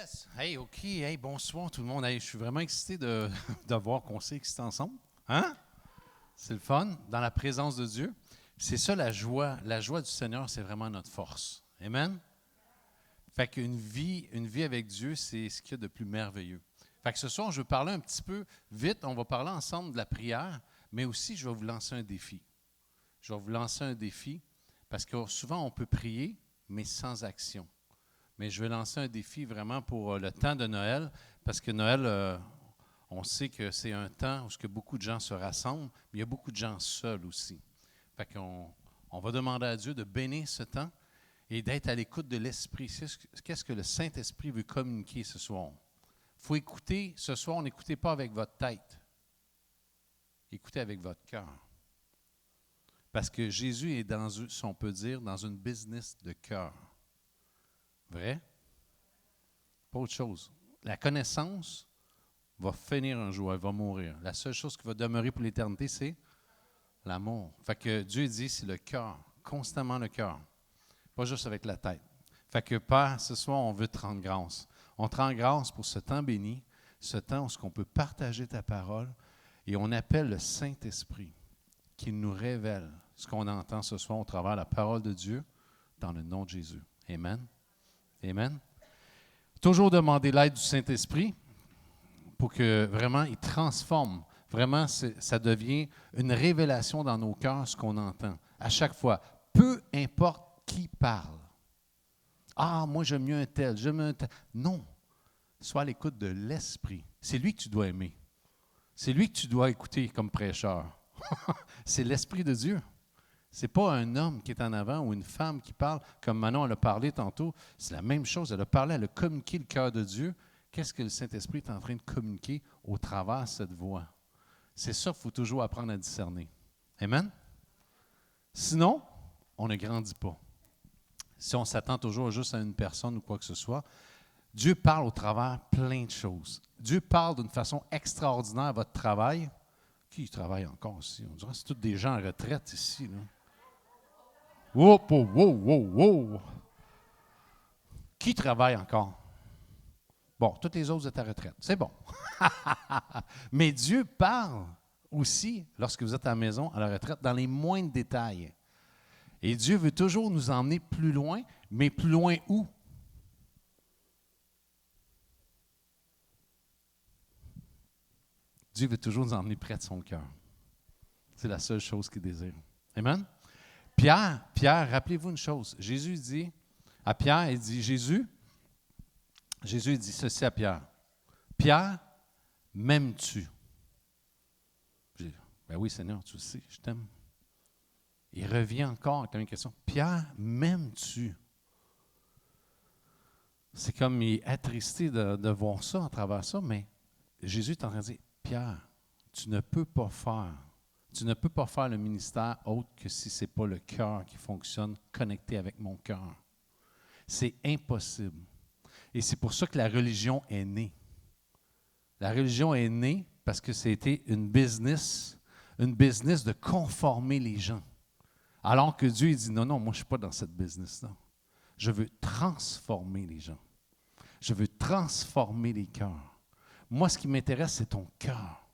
Yes. Hey, OK. Hey, bonsoir tout le monde. Hey, je suis vraiment excité de voir qu'on s'est excités ensemble. Hein? C'est le fun, dans la présence de Dieu. C'est ça la joie. La joie du Seigneur, c'est vraiment notre force. Amen? Fait qu'une vie avec Dieu, c'est ce qu'il y a de plus merveilleux. Fait que ce soir, je veux parler un petit peu vite. On va parler ensemble de la prière, mais aussi, je vais vous lancer un défi. Je vais vous lancer un défi parce que souvent, on peut prier, mais sans action. Mais je vais lancer un défi vraiment pour le temps de Noël, parce que Noël, on sait que c'est un temps où beaucoup de gens se rassemblent, mais il y a beaucoup de gens seuls aussi. Fait qu'on va demander à Dieu de bénir ce temps et d'être à l'écoute de l'Esprit. Qu'est-ce que le Saint-Esprit veut communiquer ce soir? Il faut écouter, ce soir, n'écoutez pas avec votre tête. Écoutez avec votre cœur. Parce que Jésus est dans, si on peut dire, dans une business de cœur. Vrai? Pas autre chose. La connaissance va finir un jour, elle va mourir. La seule chose qui va demeurer pour l'éternité, c'est l'amour. Fait que Dieu dit, c'est le cœur, constamment le cœur, pas juste avec la tête. Fait que Père, ce soir, on veut te rendre grâce. On te rend grâce pour ce temps béni, ce temps où on peut partager ta parole, et on appelle le Saint-Esprit qui nous révèle ce qu'on entend ce soir au travers de la parole de Dieu, dans le nom de Jésus. Amen. Amen. Toujours demander l'aide du Saint-Esprit pour que vraiment il transforme. Vraiment, ça devient une révélation dans nos cœurs, ce qu'on entend. À chaque fois, peu importe qui parle. Ah, moi j'aime mieux un tel, j'aime mieux un tel. Non, sois à l'écoute de l'Esprit. C'est lui que tu dois aimer. C'est lui que tu dois écouter comme prêcheur. C'est l'Esprit de Dieu. Ce n'est pas un homme qui est en avant ou une femme qui parle, comme Manon elle a parlé tantôt. C'est la même chose. Elle a parlé, elle a communiqué le cœur de Dieu. Qu'est-ce que le Saint-Esprit est en train de communiquer au travers de cette voix? C'est ça qu'il faut toujours apprendre à discerner. Amen? Sinon, on ne grandit pas. Si on s'attend toujours juste à une personne ou quoi que ce soit, Dieu parle au travers plein de choses. Dieu parle d'une façon extraordinaire à votre travail. Qui travaille encore ici? On dirait que c'est tous des gens en retraite ici, là. Wow, wow, wow, wow, wow. Qui travaille encore? Bon, tous les autres, vous êtes à retraite. C'est bon. Mais Dieu parle aussi, lorsque vous êtes à la maison, à la retraite, dans les moindres détails. Et Dieu veut toujours nous emmener plus loin, mais plus loin où? Dieu veut toujours nous emmener près de son cœur. C'est la seule chose qu'il désire. Amen? Pierre, rappelez-vous une chose. Jésus dit à Pierre, il dit, Jésus dit ceci à Pierre. Pierre, m'aimes-tu? J'ai dit, ben oui, Seigneur, tu le sais, je t'aime. Il revient encore avec une question. Pierre, m'aimes-tu? C'est comme il est attristé de voir ça à travers ça, mais Jésus est en train de dire, Pierre, tu ne peux pas faire le ministère autre que si ce n'est pas le cœur qui fonctionne connecté avec mon cœur. C'est impossible. Et c'est pour ça que la religion est née. La religion est née parce que c'était une business de conformer les gens. Alors que Dieu il dit, non, moi je ne suis pas dans cette business-là. Je veux transformer les gens. Je veux transformer les cœurs. Moi, ce qui m'intéresse, c'est ton cœur.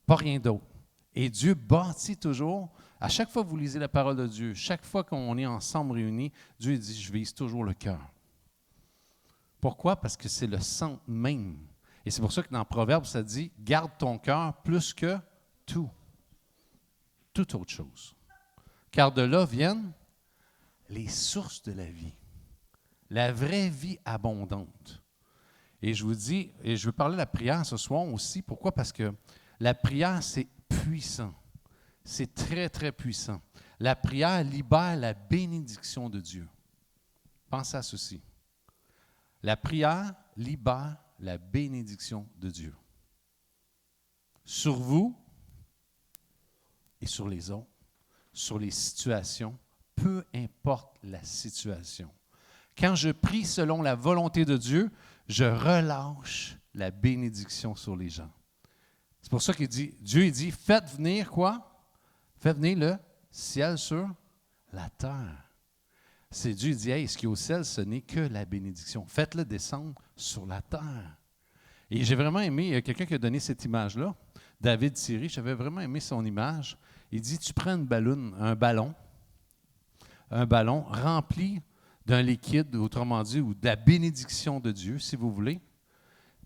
Pas rien d'autre. Et Dieu bâtit toujours, à chaque fois que vous lisez la parole de Dieu, chaque fois qu'on est ensemble réunis, Dieu dit, je vise toujours le cœur. Pourquoi? Parce que c'est le centre même. Et c'est pour ça que dans Proverbe, ça dit, garde ton cœur plus que tout. Toute autre chose. Car de là viennent les sources de la vie. La vraie vie abondante. Et je vous dis, et je veux parler de la prière ce soir aussi. Pourquoi? Parce que la prière, c'est puissant. C'est très, très puissant. La prière libère la bénédiction de Dieu. Pensez à ceci. La prière libère la bénédiction de Dieu. Sur vous et sur les autres, sur les situations, peu importe la situation. Quand je prie selon la volonté de Dieu, je relâche la bénédiction sur les gens. C'est pour ça qu'il dit, Dieu dit, faites venir quoi? Faites venir le ciel sur la terre. C'est Dieu qui dit, hey, ce qui est au ciel, ce n'est que la bénédiction. Faites-le descendre sur la terre. Et j'ai vraiment aimé, il y a quelqu'un qui a donné cette image-là, David Thierry, j'avais vraiment aimé son image. Il dit, tu prends un ballon rempli d'un liquide, autrement dit, ou de la bénédiction de Dieu, si vous voulez.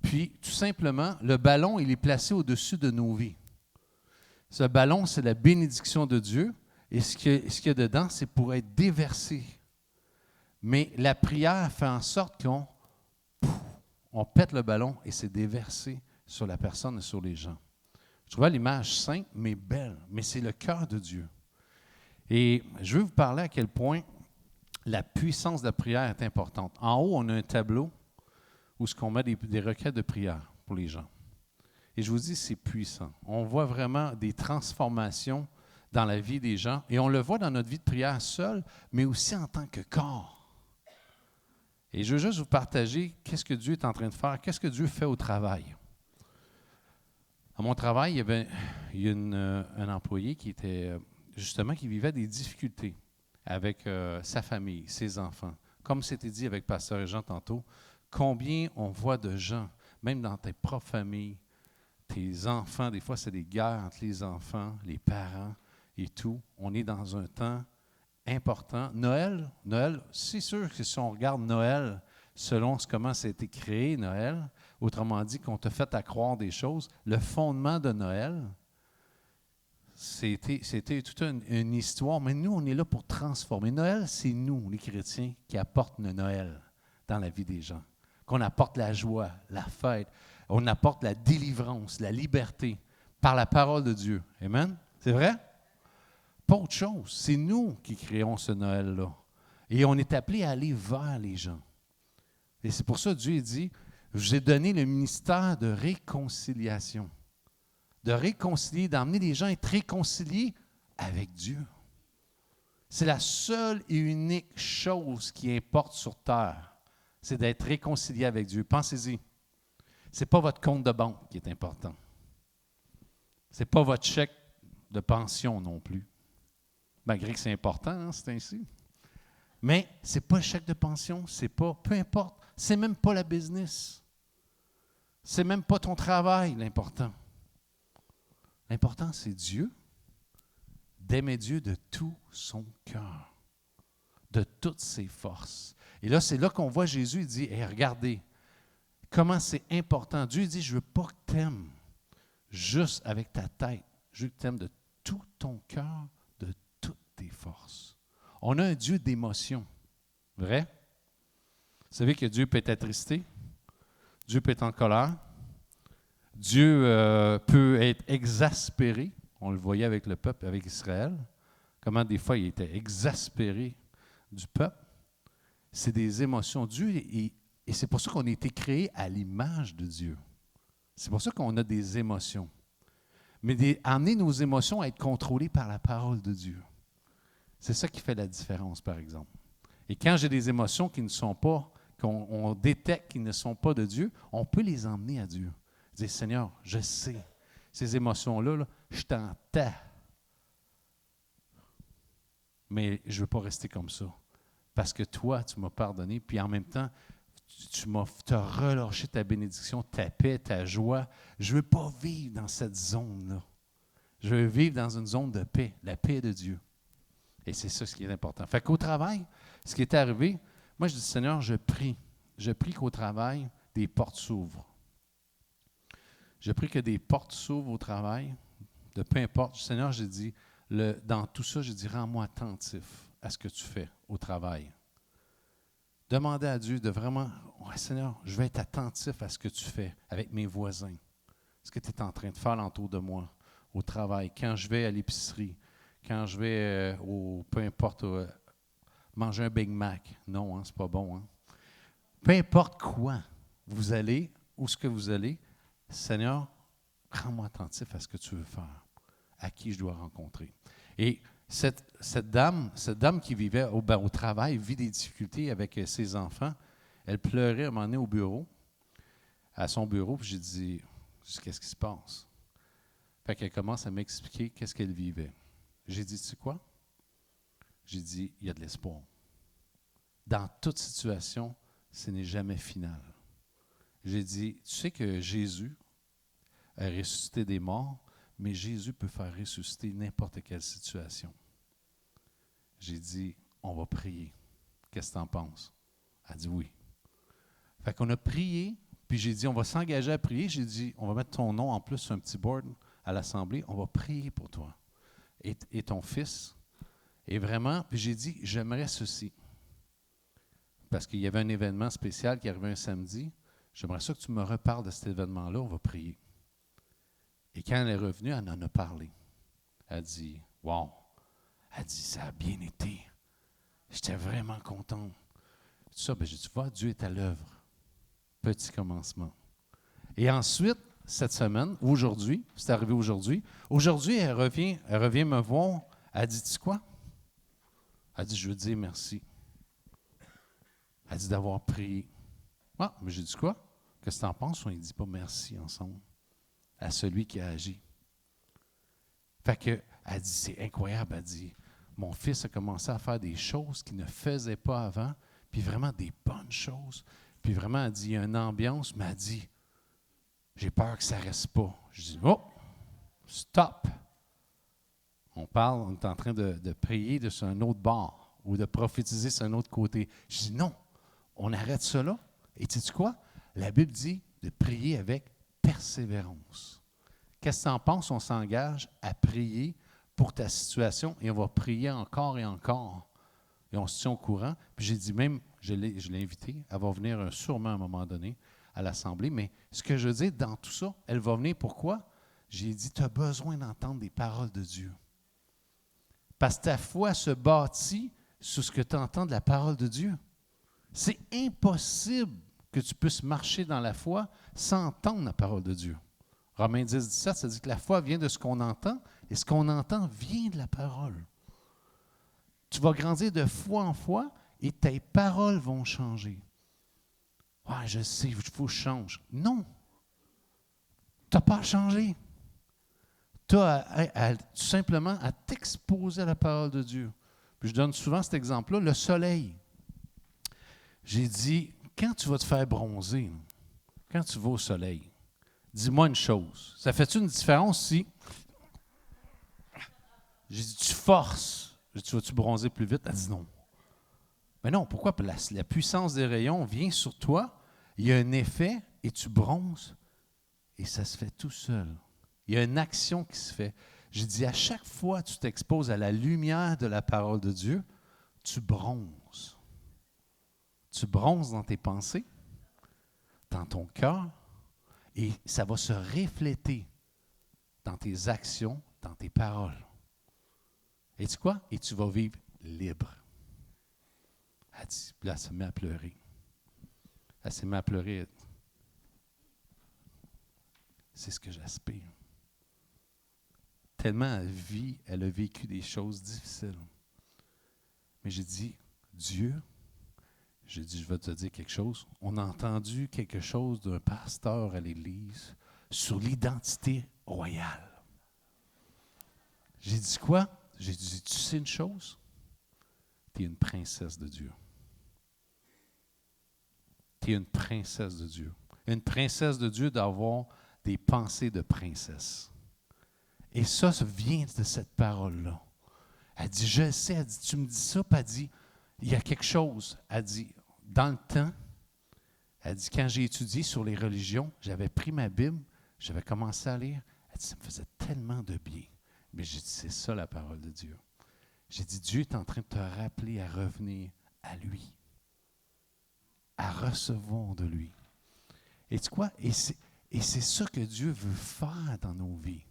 Puis, tout simplement, le ballon, il est placé au-dessus de nos vies. Ce ballon, c'est la bénédiction de Dieu. Et ce qu'il y a dedans, c'est pour être déversé. Mais la prière fait en sorte qu'on pète le ballon et c'est déversé sur la personne et sur les gens. Je trouvais l'image simple, mais belle. Mais c'est le cœur de Dieu. Et je veux vous parler à quel point la puissance de la prière est importante. En haut, on a un tableau où on met des requêtes de prière pour les gens. Et je vous dis, c'est puissant. On voit vraiment des transformations dans la vie des gens. Et on le voit dans notre vie de prière seule, mais aussi en tant que corps. Et je veux juste vous partager qu'est-ce que Dieu est en train de faire, qu'est-ce que Dieu fait au travail. À mon travail, il y a un employé qui était justement qui vivait des difficultés avec sa famille, ses enfants. Comme c'était dit avec Pasteur Jean tantôt, combien on voit de gens, même dans tes propres familles, tes enfants, des fois c'est des guerres entre les enfants, les parents et tout. On est dans un temps important. Noël, c'est sûr que si on regarde Noël, selon comment ça a été créé, Noël, autrement dit qu'on t'a fait à croire des choses, le fondement de Noël, c'était toute une histoire, mais nous, on est là pour transformer. Noël, c'est nous, les chrétiens, qui apportent le Noël dans la vie des gens. Qu'on apporte la joie, la fête, on apporte la délivrance, la liberté par la parole de Dieu. Amen? C'est vrai? Pas autre chose. C'est nous qui créons ce Noël-là. Et on est appelé à aller vers les gens. Et c'est pour ça que Dieu dit, je vous ai donné le ministère de réconciliation. De réconcilier, d'emmener les gens à être réconciliés avec Dieu. C'est la seule et unique chose qui importe sur terre. C'est d'être réconcilié avec Dieu. Pensez-y. Ce n'est pas votre compte de banque qui est important. Ce n'est pas votre chèque de pension non plus. Malgré que c'est important, hein, c'est ainsi. Mais ce n'est pas le chèque de pension, c'est pas, peu importe, c'est même pas la business. C'est même pas ton travail l'important. L'important, c'est Dieu, d'aimer Dieu de tout son cœur, de toutes ses forces. Et là, c'est là qu'on voit Jésus, il dit, hey, regardez, comment c'est important. Dieu dit, je ne veux pas que tu aimes juste avec ta tête. Je veux que tu aimes de tout ton cœur, de toutes tes forces. On a un Dieu d'émotion. Vrai? Vous savez que Dieu peut être attristé. Dieu peut être en colère. Dieu peut être exaspéré. On le voyait avec le peuple, avec Israël. Comment des fois il était exaspéré du peuple. C'est des émotions. Dieu, et c'est pour ça qu'on a été créé à l'image de Dieu. C'est pour ça qu'on a des émotions. Mais amener nos émotions à être contrôlées par la parole de Dieu. C'est ça qui fait la différence, par exemple. Et quand j'ai des émotions qui ne sont pas, qu'on détecte qui ne sont pas de Dieu, on peut les emmener à Dieu. Dire, Seigneur, je sais, ces émotions-là, là, je t'entends. Mais je ne veux pas rester comme ça. Parce que toi, tu m'as pardonné, puis en même temps, tu as relâché ta bénédiction, ta paix, ta joie. Je ne veux pas vivre dans cette zone-là. Je veux vivre dans une zone de paix, la paix de Dieu. Et c'est ça ce qui est important. Fait qu'au travail, ce qui est arrivé, moi je dis, Seigneur, je prie. Je prie qu'au travail, des portes s'ouvrent. Je prie que des portes s'ouvrent au travail, de peu importe. Seigneur, j'ai dit, dans tout ça, je dis, rends-moi attentif à ce que tu fais au travail. Demandez à Dieu de vraiment, ouais, Seigneur, je vais être attentif à ce que tu fais avec mes voisins. Ce que tu es en train de faire autour de moi, au travail, quand je vais à l'épicerie, quand je vais peu importe, manger un Big Mac. Non, hein, c'est pas bon. Hein? Peu importe quoi vous allez, où ce que vous allez, Seigneur, rends-moi attentif à ce que tu veux faire, à qui je dois rencontrer. Et cette dame qui vivait au travail, vit des difficultés avec ses enfants. Elle pleurait à un moment donné au bureau, à son bureau, puis j'ai dit, qu'est-ce qui se passe? Fait qu'elle commence à m'expliquer qu'est-ce qu'elle vivait. J'ai dit, tu sais quoi? J'ai dit, il y a de l'espoir. dans toute situation, ce n'est jamais final. J'ai dit, tu sais que Jésus a ressuscité des morts, mais Jésus peut faire ressusciter n'importe quelle situation. J'ai dit, on va prier. Qu'est-ce que tu en penses? Elle a dit oui. Fait qu'on a prié, puis j'ai dit, on va s'engager à prier. J'ai dit, on va mettre ton nom en plus sur un petit board à l'Assemblée. On va prier pour toi et ton fils. Et vraiment, puis j'ai dit, j'aimerais ceci. Parce qu'il y avait un événement spécial qui arrivait un samedi. J'aimerais ça que tu me reparles de cet événement-là. On va prier. Et quand elle est revenue, elle en a parlé. Elle a dit, wow. Elle dit, ça a bien été. J'étais vraiment content. Tout ça, ben j'ai dit, tu vois, Dieu est à l'œuvre. Petit commencement. Et ensuite, cette semaine, aujourd'hui, c'est arrivé aujourd'hui, elle revient me voir. Elle dit, tu sais quoi? Elle dit, je veux dire merci. Elle dit d'avoir prié. Ah, mais j'ai dit quoi? Qu'est-ce que tu en penses? On ne dit pas merci ensemble à celui qui a agi. Fait que, elle dit, c'est incroyable. Elle dit, mon fils a commencé à faire des choses qu'il ne faisait pas avant, puis vraiment des bonnes choses. Puis vraiment, elle dit, il y a une ambiance, mais elle dit, j'ai peur que ça ne reste pas. Je dis, oh, stop. On est en train de prier sur un autre bord ou de prophétiser sur un autre côté. Je dis, non, on arrête cela. Et tu sais quoi? La Bible dit de prier avec persévérance. Qu'est-ce que tu en penses? On s'engage à prier pour ta situation et on va prier encore et encore. Et on se tient au courant. Puis j'ai dit même, je l'ai invitée, elle va venir sûrement à un moment donné à l'Assemblée. Mais ce que je veux dire, dans tout ça, elle va venir pourquoi? J'ai dit, tu as besoin d'entendre des paroles de Dieu. Parce que ta foi se bâtit sur ce que tu entends de la parole de Dieu. C'est impossible que tu puisses marcher dans la foi sans entendre la parole de Dieu. Romains 10, 17, ça dit que la foi vient de ce qu'on entend, et ce qu'on entend vient de la parole. Tu vas grandir de foi en foi, et tes paroles vont changer. Ouais, je sais, il faut que je change. Non. Tu n'as pas à changer. Tu as tout simplement à t'exposer à la parole de Dieu. Puis je donne souvent cet exemple-là, le soleil. J'ai dit, quand tu vas te faire bronzer, quand tu vas au soleil, dis-moi une chose. Ça fait-tu une différence si, j'ai dit, tu forces, tu vas-tu bronzer plus vite? Elle dit non. Mais non, pourquoi? La puissance des rayons vient sur toi, il y a un effet et tu bronzes et ça se fait tout seul. Il y a une action qui se fait. J'ai dit, à chaque fois que tu t'exposes à la lumière de la parole de Dieu, tu bronzes. Tu bronzes dans tes pensées, dans ton cœur, et ça va se refléter dans tes actions, dans tes paroles. Et tu sais quoi? Et tu vas vivre libre. Elle dit, là, elle se met à pleurer. Elle s'est mise à pleurer. C'est ce que j'aspire. Tellement elle a vécu des choses difficiles. Mais j'ai dit, Dieu, je vais te dire quelque chose. On a entendu quelque chose d'un pasteur à l'Église sur l'identité royale. J'ai dit quoi? J'ai dit, tu sais une chose? Tu es une princesse de Dieu. Tu es une princesse de Dieu. Une princesse de Dieu d'avoir des pensées de princesse. Et ça vient de cette parole-là. Elle dit, je sais, elle dit, tu me dis ça, puis elle dit, il y a quelque chose. Elle dit, dans le temps, elle dit, quand j'ai étudié sur les religions, j'avais pris ma Bible, j'avais commencé à lire. Elle dit, ça me faisait tellement de bien. Mais j'ai dit, c'est ça la parole de Dieu. J'ai dit, Dieu est en train de te rappeler à revenir à lui, à recevoir de lui. Et tu sais quoi? Et c'est ça que Dieu veut faire dans nos vies.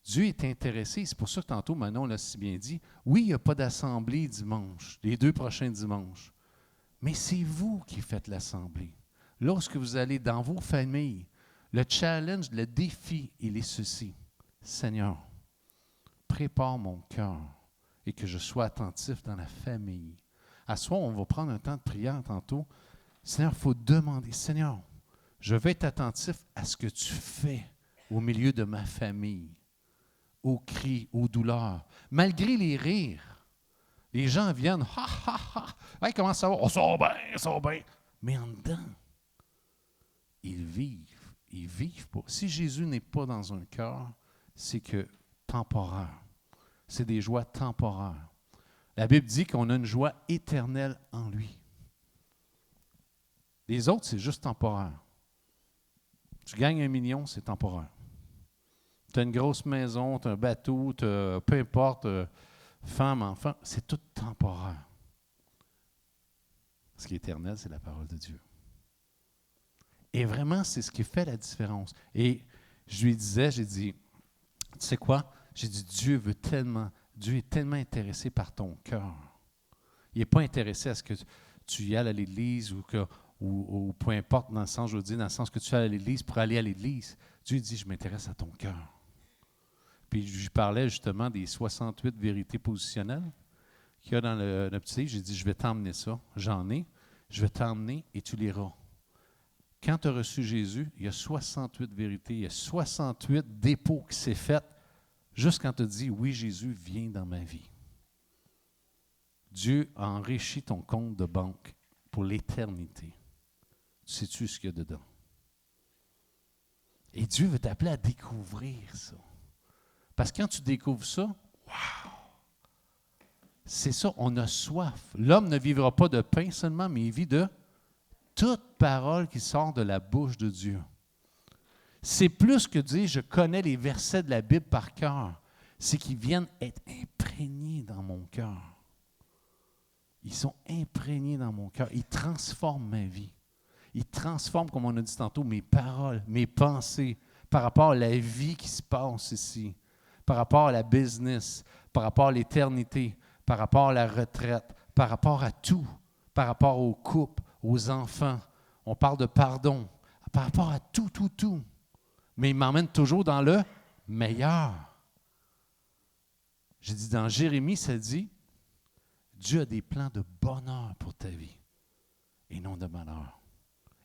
Dieu est intéressé. C'est pour ça que tantôt, Manon l'a si bien dit, oui, il n'y a pas d'assemblée dimanche, les 2 prochains dimanches. Mais c'est vous qui faites l'assemblée. Lorsque vous allez dans vos familles, le challenge, le défi, il est ceci. Seigneur, prépare mon cœur et que je sois attentif dans la famille. À ce soir, on va prendre un temps de prière tantôt. Seigneur, il faut demander, Seigneur, je vais être attentif à ce que tu fais au milieu de ma famille, aux cris, aux douleurs, malgré les rires, Les gens viennent, ha, ha, ha. Hey, comment ça va? On sort bien, on sort bien. Mais en dedans, ils vivent. Ils vivent pas. Si Jésus n'est pas dans un cœur, c'est que temporaire. C'est des joies temporaires. La Bible dit qu'on a une joie éternelle en lui. Les autres, c'est juste temporaire. Tu gagnes 1 million, c'est temporaire. Tu as une grosse maison, tu as un bateau, peu importe, femme, enfant, c'est tout temporaire. Ce qui est éternel, c'est la parole de Dieu. Et vraiment, c'est ce qui fait la différence. Et je lui disais, j'ai dit, tu sais quoi? J'ai dit, Dieu est tellement intéressé par ton cœur. Il n'est pas intéressé à ce que tu y ailles à l'église ou peu importe, dans le sens, je veux dire, dans le sens que tu ailles à l'église pour aller à l'église. Dieu dit, je m'intéresse à ton cœur. Puis je parlais justement des 68 vérités positionnelles qu'il y a dans le petit livre. J'ai dit, je vais t'emmener ça. J'en ai. Je vais t'emmener et tu liras. Quand tu as reçu Jésus, il y a 68 vérités, il y a 68 dépôts qui s'est fait juste quand tu as dit, oui, Jésus vient dans ma vie. Dieu a enrichi ton compte de banque pour l'éternité. Sais-tu ce qu'il y a dedans? Et Dieu veut t'appeler à découvrir ça. Parce que quand tu découvres ça, wow! C'est ça, on a soif. L'homme ne vivra pas de pain seulement, mais il vit de toute parole qui sort de la bouche de Dieu. C'est plus que dire je connais les versets de la Bible par cœur. C'est qu'ils viennent être imprégnés dans mon cœur. Ils sont imprégnés dans mon cœur. Ils transforment ma vie. Ils transforment, comme on a dit tantôt, mes paroles, mes pensées, par rapport à la vie qui se passe ici, par rapport à la business, par rapport à l'éternité, par rapport à la retraite, par rapport à tout, par rapport aux couples, aux enfants. On parle de pardon, par rapport à tout, tout, tout. Mais il m'emmène toujours dans le meilleur. J'ai dit, dans Jérémie, ça dit, Dieu a des plans de bonheur pour ta vie et non de malheur.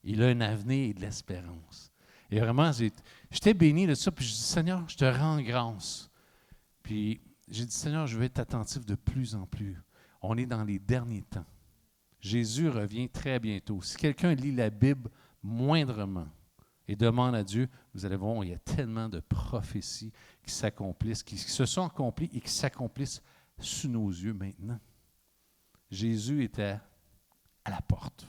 Il a un avenir et de l'espérance. Et vraiment, j'étais béni de ça, puis je dis, Seigneur, je te rends grâce. Puis j'ai dit, Seigneur, je vais être attentif de plus en plus. On est dans les derniers temps. Jésus revient très bientôt. Si quelqu'un lit la Bible moindrement et demande à Dieu, vous allez voir, il y a tellement de prophéties qui s'accomplissent, qui se sont accomplies et qui s'accomplissent sous nos yeux maintenant. Jésus était à la porte.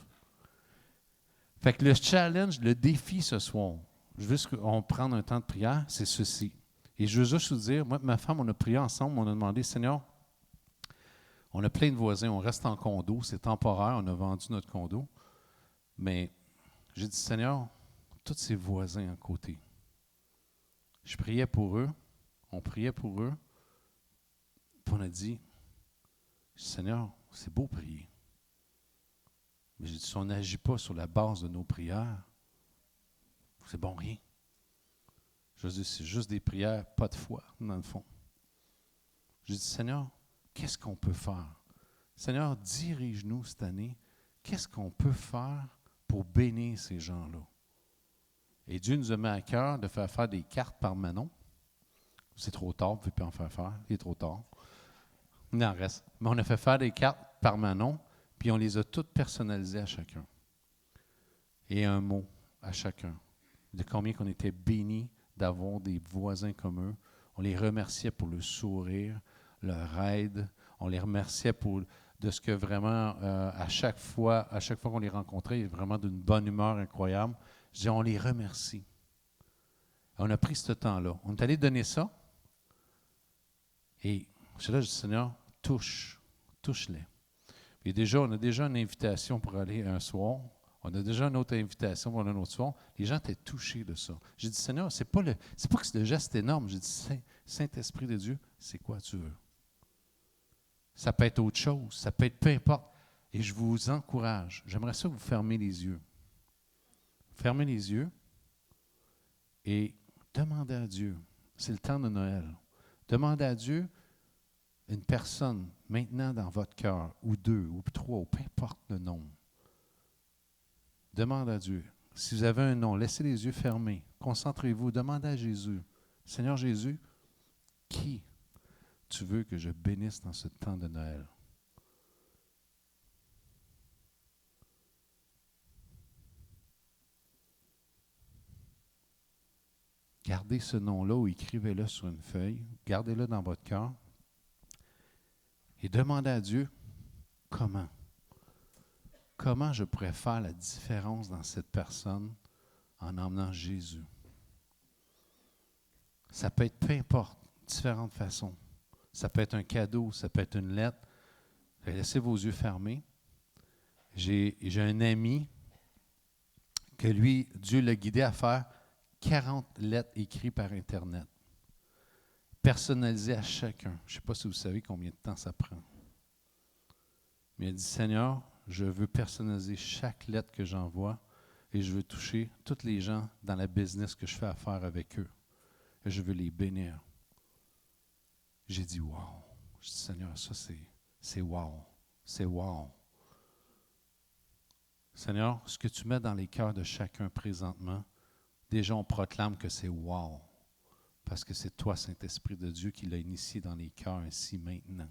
Fait que le challenge, le défi ce soir, je veux qu'on prenne un temps de prière, c'est ceci. Et je veux juste vous dire, moi et ma femme, on a prié ensemble, on a demandé, Seigneur, on a plein de voisins, on reste en condo, c'est temporaire, on a vendu notre condo. Mais j'ai dit, Seigneur, tous ces voisins à côté, je priais pour eux, on priait pour eux, puis on a dit, Seigneur, c'est beau prier. Mais j'ai dit, si on n'agit pas sur la base de nos prières, c'est bon rien. Je veux dire, c'est juste des prières, pas de foi, dans le fond. J'ai dit, Seigneur, qu'est-ce qu'on peut faire? Seigneur, dirige-nous cette année. Qu'est-ce qu'on peut faire pour bénir ces gens-là? Et Dieu nous a mis à cœur de faire des cartes par Manon. C'est trop tard, vous ne pouvez plus en faire. Il est trop tard. Il en reste. Mais on a fait faire des cartes par Manon, puis on les a toutes personnalisées à chacun. Et un mot à chacun. De combien qu'on était bénis d'avoir des voisins comme eux. On les remerciait pour le sourire, leur aide. On les remerciait de ce que vraiment, à chaque fois qu'on les rencontrait, vraiment d'une bonne humeur incroyable. Je dis, on les remercie. On a pris ce temps-là. On est allé donner ça. Et je suis là, je dis, Seigneur, touche-les. Et déjà, on a déjà une invitation pour aller un soir. On a déjà une autre invitation pour un autre soir. Les gens étaient touchés de ça. J'ai dit, Seigneur, c'est pas que le geste est énorme. J'ai dit, Saint-Esprit de Dieu, c'est quoi tu veux? Ça peut être autre chose. Ça peut être peu importe. Et je vous encourage. J'aimerais ça que vous fermez les yeux. Fermez les yeux et demandez à Dieu. C'est le temps de Noël. Demandez à Dieu une personne maintenant dans votre cœur, ou deux, ou trois, ou peu importe le nombre. Demandez à Dieu. Si vous avez un nom, laissez les yeux fermés. Concentrez-vous. Demandez à Jésus. Seigneur Jésus, qui tu veux que je bénisse dans ce temps de Noël? gardez ce nom-là ou écrivez-le sur une feuille, gardez-le dans votre cœur et demandez à Dieu comment. Comment je pourrais faire la différence dans cette personne en emmenant Jésus? Ça peut être peu importe, différentes façons. Ça peut être un cadeau, ça peut être une lettre. Laissez vos yeux fermés. J'ai un ami que lui, Dieu l'a guidé à faire 40 lettres écrites par Internet, personnalisées à chacun. Je ne sais pas si vous savez combien de temps ça prend. Mais il a dit, Seigneur, je veux personnaliser chaque lettre que j'envoie et je veux toucher tous les gens dans la business que je fais affaire avec eux. Et je veux les bénir. J'ai dit, wow. Je dis, Seigneur, ça c'est wow. C'est wow. Seigneur, ce que tu mets dans les cœurs de chacun présentement, déjà on proclame que c'est wow. Parce que c'est toi, Saint-Esprit de Dieu, qui l'a initié dans les cœurs ainsi maintenant.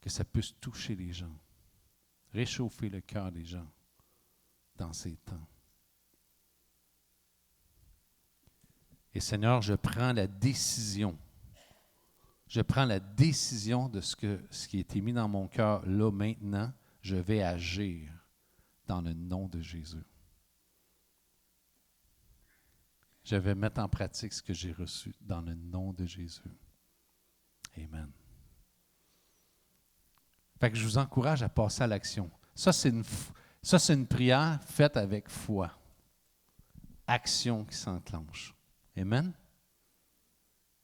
Que ça puisse toucher les gens, réchauffer le cœur des gens dans ces temps. Et Seigneur, je prends la décision. Je prends la décision de ce qui a été mis dans mon cœur là maintenant. Je vais agir dans le nom de Jésus. Je vais mettre en pratique ce que j'ai reçu dans le nom de Jésus. Amen. Fait que je vous encourage à passer à l'action. Ça, c'est une prière faite avec foi. Action qui s'enclenche. Amen.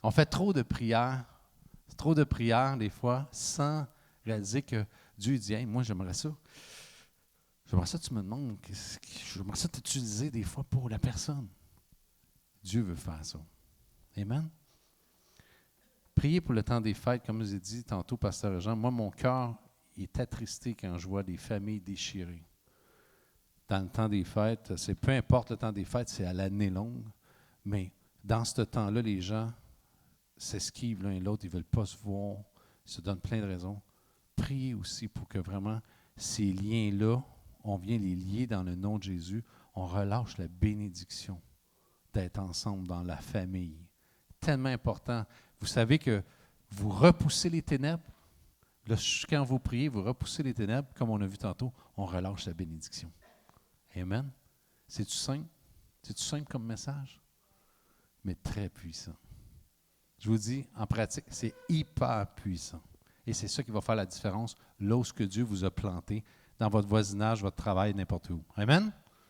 On fait trop de prières des fois, sans réaliser que Dieu dit, hey, moi j'aimerais ça. J'aimerais ça, tu me demandes, j'aimerais ça t'utiliser des fois pour la personne. Dieu veut faire ça. Amen. Priez pour le temps des fêtes, comme je vous ai dit tantôt, Pasteur Jean. Moi, mon cœur est attristé quand je vois des familles déchirées. Dans le temps des fêtes, c'est peu importe le temps des fêtes, c'est à l'année longue, mais dans ce temps-là, les gens s'esquivent l'un et l'autre, ils ne veulent pas se voir, ils se donnent plein de raisons. Priez aussi pour que vraiment ces liens-là, on vient les lier dans le nom de Jésus, on relâche la bénédiction d'être ensemble dans la famille. Tellement important. Vous savez que vous repoussez les ténèbres. Là, quand vous priez, vous repoussez les ténèbres, comme on a vu tantôt, on relâche la bénédiction. Amen. C'est-tu simple? C'est-tu simple comme message? Mais très puissant. Je vous dis, en pratique, c'est hyper puissant. Et c'est ça qui va faire la différence là où ce que Dieu vous a planté, dans votre voisinage, votre travail, n'importe où. Amen?